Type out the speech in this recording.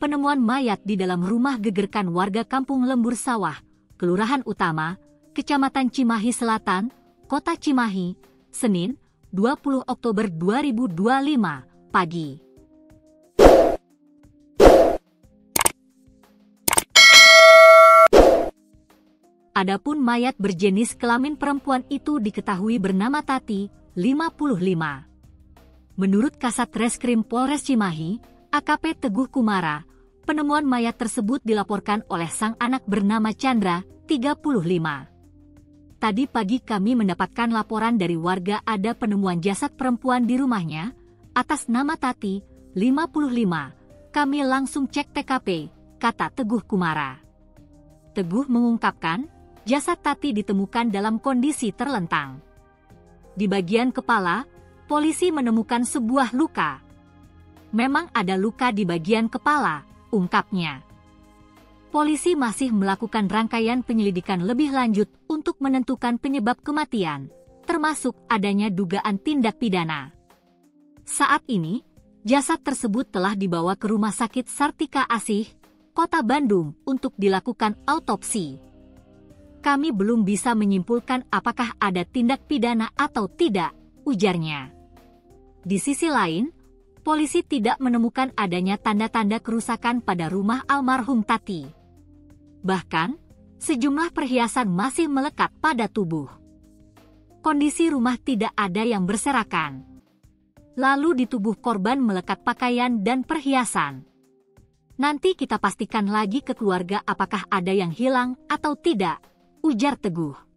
Penemuan mayat di dalam rumah gegerkan warga Kampung Lembur Sawah, Kelurahan Utama, Kecamatan Cimahi Selatan, Kota Cimahi, Senin, 20 Oktober 2025, pagi. Adapun mayat berjenis kelamin perempuan itu diketahui bernama Tati, 55. Menurut Kasat Reskrim Polres Cimahi, AKP Teguh Kumara, penemuan mayat tersebut dilaporkan oleh sang anak bernama Chandra, 35. Tadi pagi kami mendapatkan laporan dari warga ada penemuan jasad perempuan di rumahnya, atas nama Tati, 55. Kami langsung cek TKP, kata Teguh Kumara. Teguh mengungkapkan, jasad Tati ditemukan dalam kondisi terlentang. Di bagian kepala, polisi menemukan sebuah luka. Memang ada luka di bagian kepala, ungkapnya. Polisi masih melakukan rangkaian penyelidikan lebih lanjut untuk menentukan penyebab kematian, termasuk adanya dugaan tindak pidana. Saat ini, jasad tersebut telah dibawa ke Rumah Sakit Sartika Asih, Kota Bandung untuk dilakukan autopsi. Kami belum bisa menyimpulkan apakah ada tindak pidana atau tidak, ujarnya. Di sisi lain, polisi tidak menemukan adanya tanda-tanda kerusakan pada rumah almarhum Tati. Bahkan, sejumlah perhiasan masih melekat pada tubuh. Kondisi rumah tidak ada yang berserakan. Lalu di tubuh korban melekat pakaian dan perhiasan. Nanti kita pastikan lagi ke keluarga apakah ada yang hilang atau tidak, ujar Teguh.